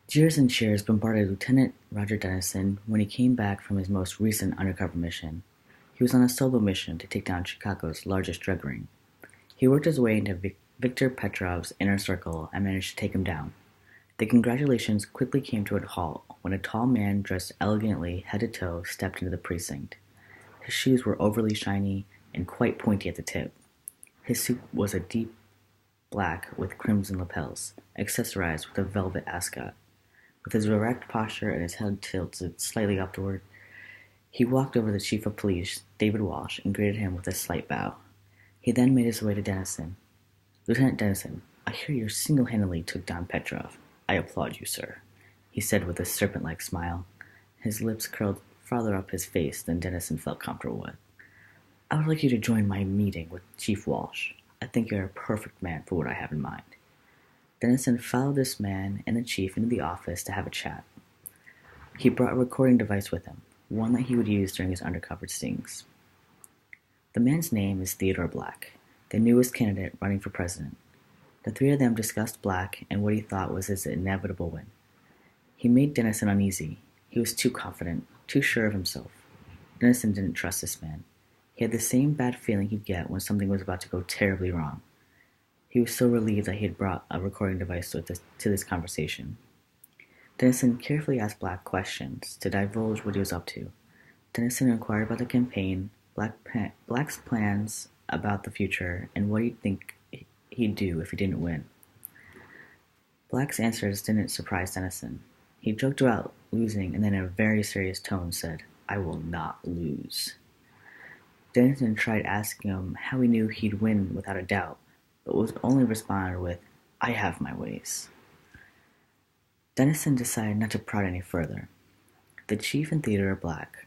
Jeers and cheers bombarded Lieutenant Rodger Denison when he came back from his most recent undercover mission. He was on a solo mission to take down Chicago's largest drug ring. He worked his way into Viktor Petrov's inner circle and managed to take him down. The congratulations quickly came to a halt when a tall man dressed elegantly head to toe stepped into the precinct. His shoes were overly shiny and quite pointy at the tip. His suit was a deep black with crimson lapels, accessorized with a velvet ascot. With his erect posture and his head tilted slightly upward, he walked over to the chief of police, David Walsh, and greeted him with a slight bow. He then made his way to Denison. "Lieutenant Denison, I hear you single-handedly took down Petrov. I applaud you, sir," he said with a serpent-like smile. His lips curled farther up his face than Denison felt comfortable with. "I would like you to join my meeting with Chief Walsh. I think you're a perfect man for what I have in mind." Denison followed this man and the chief into the office to have a chat. He brought a recording device with him, one that he would use during his undercover stings. The man's name is Theodore Black, the newest candidate running for president. The three of them discussed Black and what he thought was his inevitable win. He made Denison uneasy. He was too confident, too sure of himself. Denison didn't trust this man. He had the same bad feeling he'd get when something was about to go terribly wrong. He was so relieved that he had brought a recording device to this conversation. Denison carefully asked Black questions to divulge what he was up to. Denison inquired about the campaign, Black's plans about the future, and what he'd think he'd do if he didn't win. Black's answers didn't surprise Denison. He joked about losing and then in a very serious tone said, "I will not lose." Denison tried asking him how he knew he'd win without a doubt, but was only responded with, "I have my ways." Denison decided not to prod any further. The chief and Theodore Black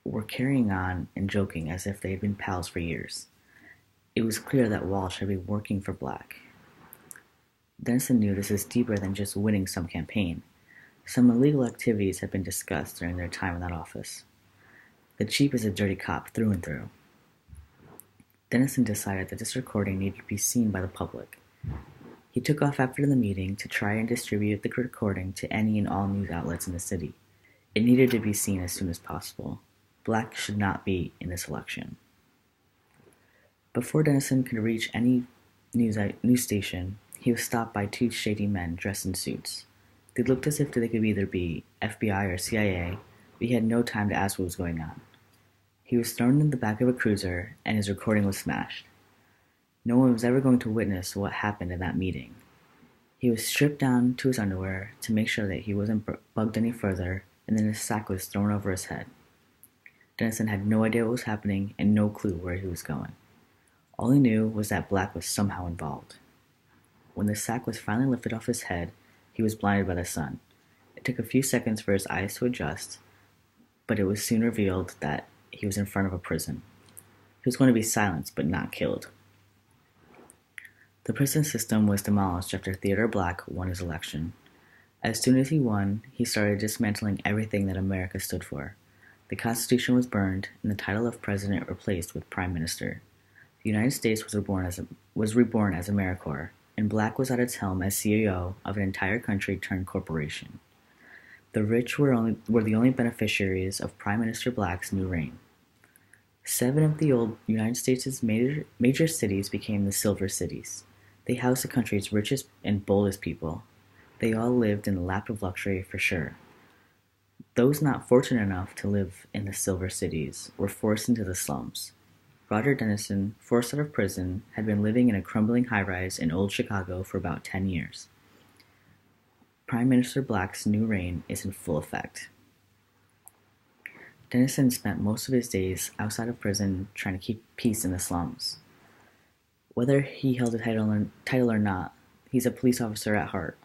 were carrying on and joking as if they had been pals for years. It was clear that Walsh had been working for Black. Denison knew this is deeper than just winning some campaign. Some illegal activities had been discussed during their time in that office. The chief is a dirty cop through and through. Denison decided that this recording needed to be seen by the public. He took off after the meeting to try and distribute the recording to any and all news outlets in the city. It needed to be seen as soon as possible. Black should not be in this election. Before Denison could reach any news station, he was stopped by two shady men dressed in suits. They looked as if they could either be FBI or CIA, but he had no time to ask what was going on. He was thrown in the back of a cruiser, and his recording was smashed. No one was ever going to witness what happened in that meeting. He was stripped down to his underwear to make sure that he wasn't bugged any further, and then his sack was thrown over his head. Denison had no idea what was happening and no clue where he was going. All he knew was that Black was somehow involved. When the sack was finally lifted off his head, he was blinded by the sun. It took a few seconds for his eyes to adjust, but it was soon revealed that he was in front of a prison. He was going to be silenced but not killed. The prison system was demolished after Theodore Black won his election. As soon as he won, he started dismantling everything that America stood for. The Constitution was burned, and the title of president replaced with prime minister. The United States was reborn as Americorp, and Black was at its helm as CEO of an entire country turned corporation. The rich were the only beneficiaries of Prime Minister Black's new reign. 7 of the old United States' major cities became the Silver Cities. They housed the country's richest and boldest people. They all lived in the lap of luxury for sure. Those not fortunate enough to live in the Silver Cities were forced into the slums. Rodger Denison, forced out of prison, had been living in a crumbling high-rise in old Chicago for about 10 years. Prime Minister Black's new reign is in full effect. Denison spent most of his days outside of prison trying to keep peace in the slums. Whether he held a title or not, he's a police officer at heart.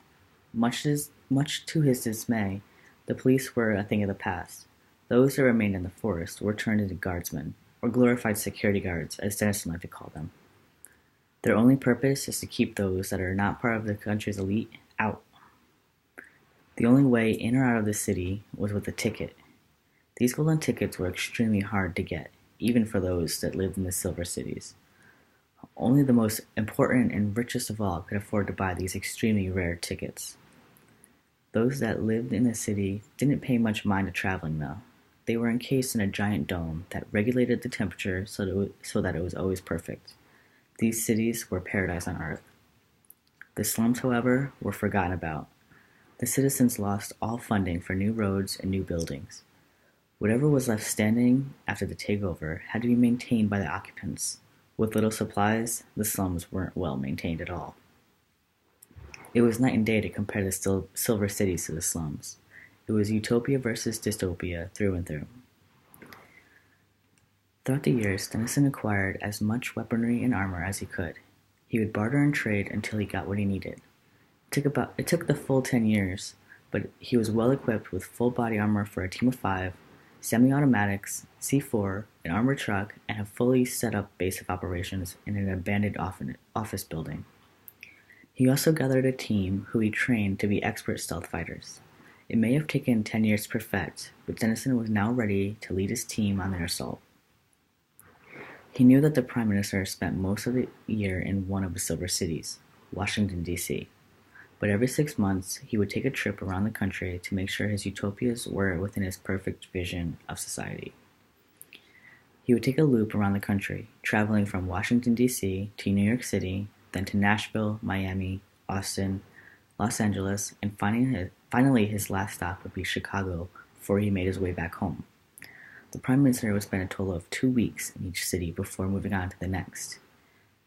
Much to his dismay, the police were a thing of the past. Those that remained in the forest were turned into guardsmen, or glorified security guards, as Denison liked to call them. Their only purpose is to keep those that are not part of the country's elite out. The only way in or out of the city was with a ticket. These golden tickets were extremely hard to get, even for those that lived in the Silver Cities. Only the most important and richest of all could afford to buy these extremely rare tickets. Those that lived in the city didn't pay much mind to traveling, though. They were encased in a giant dome that regulated the temperature so that it was always perfect. These cities were paradise on earth. The slums, however, were forgotten about. The citizens lost all funding for new roads and new buildings. Whatever was left standing after the takeover had to be maintained by the occupants. With little supplies, the slums weren't well maintained at all. It was night and day to compare the silver cities to the slums. It was utopia versus dystopia through and through. Throughout the years, Denison acquired as much weaponry and armor as he could. He would barter and trade until he got what he needed. It took the full 10 years, but he was well equipped with full body armor for a team of 5, semi-automatics, C4, an armored truck, and a fully set up base of operations in an abandoned office building. He also gathered a team who he trained to be expert stealth fighters. It may have taken 10 years to perfect, but Denison was now ready to lead his team on their assault. He knew that the Prime Minister spent most of the year in one of the Silver Cities, Washington, D.C., but every 6 months he would take a trip around the country to make sure his utopias were within his perfect vision of society. He would take a loop around the country, traveling from Washington, D.C. to New York City, then to Nashville, Miami, Austin, Los Angeles, and finally his last stop would be Chicago before he made his way back home. The Prime Minister would spend a total of 2 weeks in each city before moving on to the next.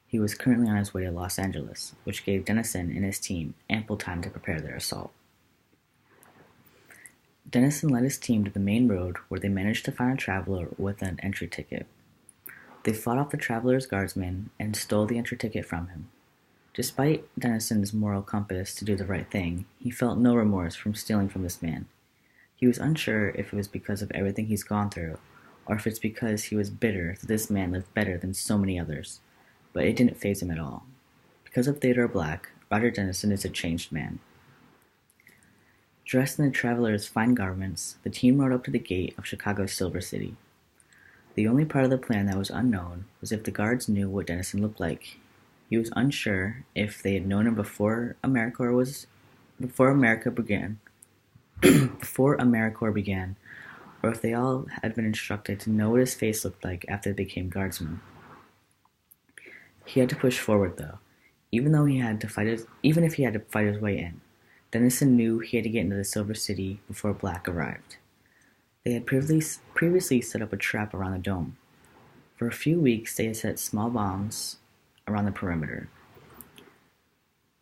He was currently on his way to Los Angeles, which gave Denison and his team ample time to prepare their assault. Denison led his team to the main road where they managed to find a traveler with an entry ticket. They fought off the traveler's guardsman and stole the entry ticket from him. Despite Denison's moral compass to do the right thing, he felt no remorse from stealing from this man. He was unsure if it was because of everything he's gone through, or if it's because he was bitter that this man lived better than so many others, but it didn't faze him at all. Because of Theodore Black, Rodger Denison is a changed man. Dressed in the traveler's fine garments, the team rode up to the gate of Chicago's Silver City. The only part of the plan that was unknown was if the guards knew what Denison looked like. He was unsure if they had known him before Americorp began, or if they all had been instructed to know what his face looked like after they became guardsmen. He had to push forward, though, even if he had to fight his way in. Denison knew he had to get into the Silver City before Black arrived. They had previously set up a trap around the dome. For a few weeks, they had set small bombs around the perimeter,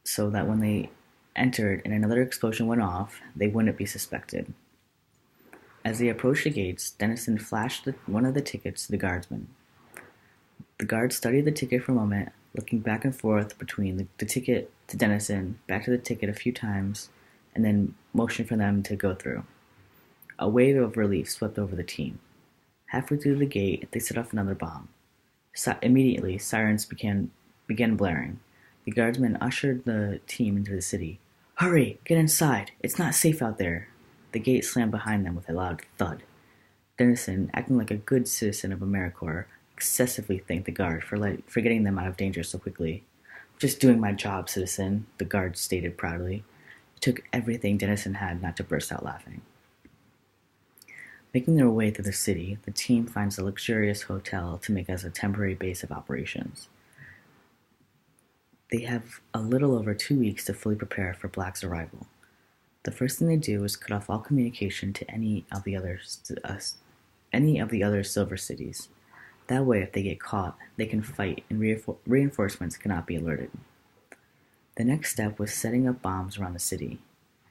so that when they entered and another explosion went off, they wouldn't be suspected. As they approached the gates, Denison flashed one of the tickets to the guardsman. The guard studied the ticket for a moment, looking back and forth between the ticket to Denison, back to the ticket a few times, and then motioned for them to go through. A wave of relief swept over the team. Halfway through the gate, they set off another bomb. Immediately, sirens began blaring. The guardsmen ushered the team into the city. "Hurry! Get inside! It's not safe out there!" The gate slammed behind them with a loud thud. Denison, acting like a good citizen of Americorp, excessively thanked the guard for getting them out of danger so quickly. "Just doing my job, citizen," the guard stated proudly. It took everything Denison had not to burst out laughing. Making their way through the city, the team finds a luxurious hotel to make as a temporary base of operations. They have a little over 2 weeks to fully prepare for Black's arrival. The first thing they do is cut off all communication to any of the other silver cities. That way, if they get caught, they can fight and reinforcements cannot be alerted. The next step was setting up bombs around the city.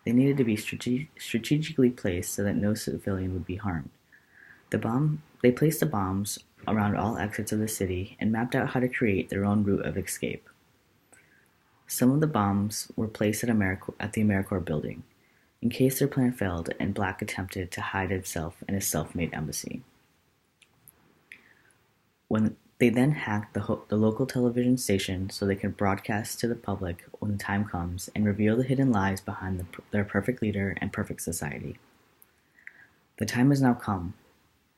They needed to be strategically placed so that no civilian would be harmed. They placed the bombs around all exits of the city and mapped out how to create their own route of escape. Some of the bombs were placed at the Americorp building, in case their plan failed and Black attempted to hide himself in his self-made embassy. When they then hacked the local television station so they could broadcast to the public when the time comes and reveal the hidden lies behind their perfect leader and perfect society. The time has now come.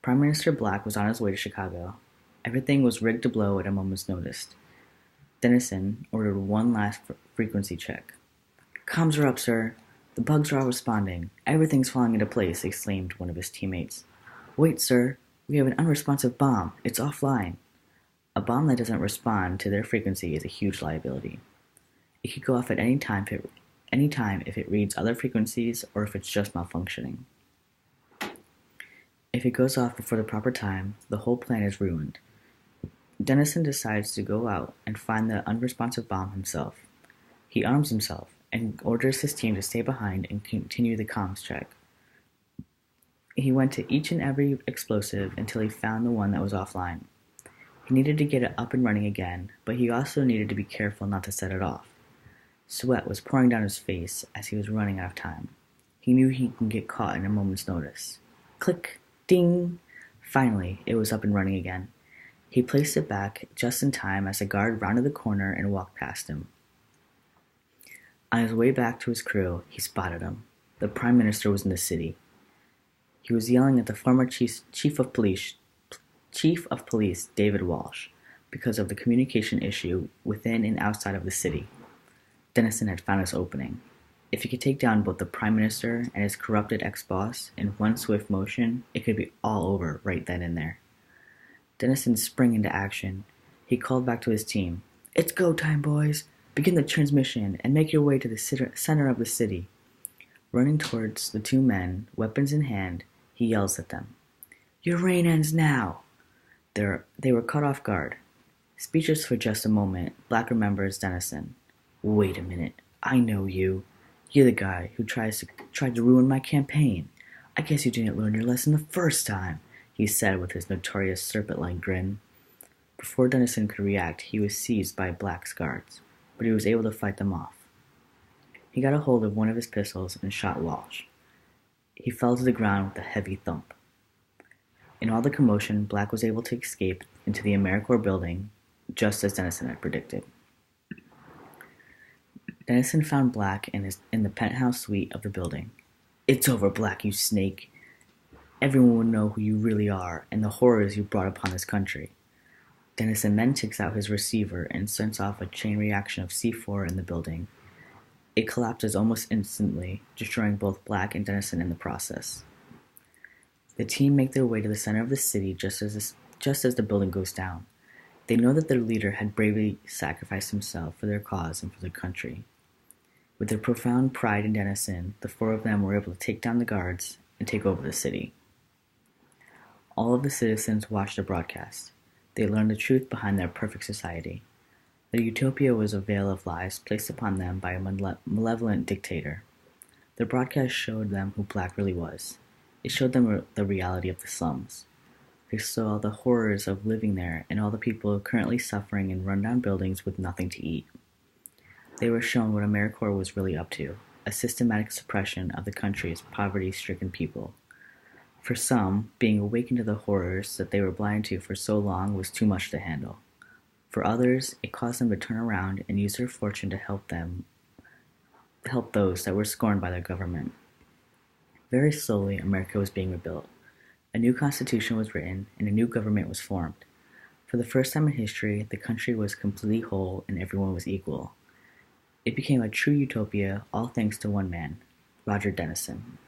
Prime Minister Black was on his way to Chicago. Everything was rigged to blow at a moment's notice. Denison ordered one last frequency check. "Comms are up, sir. The bugs are all responding. Everything's falling into place, exclaimed one of his teammates. Wait, sir. We have an unresponsive bomb. It's offline. A bomb that doesn't respond to their frequency is a huge liability. It could go off at any time if it reads other frequencies or if it's just malfunctioning. If it goes off before the proper time, the whole plan is ruined. Denison decides to go out and find the unresponsive bomb himself. He arms himself and orders his team to stay behind and continue the comms check. He went to each and every explosive until he found the one that was offline. He needed to get it up and running again, but he also needed to be careful not to set it off. Sweat was pouring down his face as he was running out of time. He knew he could get caught in a moment's notice. Click! Ding! Finally, it was up and running again. He placed it back just in time as a guard rounded the corner and walked past him. On his way back to his crew, he spotted him. The Prime Minister was in the city. He was yelling at the former Chief of Police, David Walsh, because of the communication issue within and outside of the city. Denison had found his opening. If he could take down both the Prime Minister and his corrupted ex-boss in one swift motion, it could be all over right then and there. Denison sprang into action. He called back to his team. It's go time, boys! Begin the transmission and make your way to the center of the city. Running towards the two men, weapons in hand, he yells at them. Your reign ends now! They were caught off guard. Speechless for just a moment, Black remembers Denison. Wait a minute. I know you. You're the guy who tried to ruin my campaign. I guess you didn't learn your lesson the first time, he said with his notorious serpent-like grin. Before Denison could react, he was seized by Black's guards, but he was able to fight them off. He got a hold of one of his pistols and shot Walsh. He fell to the ground with a heavy thump. In all the commotion, Black was able to escape into the Americorp building, just as Denison had predicted. Denison found Black in the penthouse suite of the building. It's over, Black, you snake. Everyone will know who you really are and the horrors you brought upon this country. Denison then takes out his receiver and sends off a chain reaction of C4 in the building. It collapses almost instantly, destroying both Black and Denison in the process. The team make their way to the center of the city just as the building goes down. They know that their leader had bravely sacrificed himself for their cause and for their country. With their profound pride in Denison, the four of them were able to take down the guards and take over the city. All of the citizens watched the broadcast. They learned the truth behind their perfect society. Their utopia was a veil of lies placed upon them by a malevolent dictator. The broadcast showed them who Black really was. It showed them the reality of the slums. They saw the horrors of living there and all the people currently suffering in rundown buildings with nothing to eat. They were shown what Americorp was really up to, a systematic suppression of the country's poverty-stricken people. For some, being awakened to the horrors that they were blind to for so long was too much to handle. For others, it caused them to turn around and use their fortune to help those that were scorned by their government. Very slowly, America was being rebuilt. A new constitution was written, and a new government was formed. For the first time in history, the country was completely whole and everyone was equal. It became a true utopia, all thanks to one man, Rodger Denison.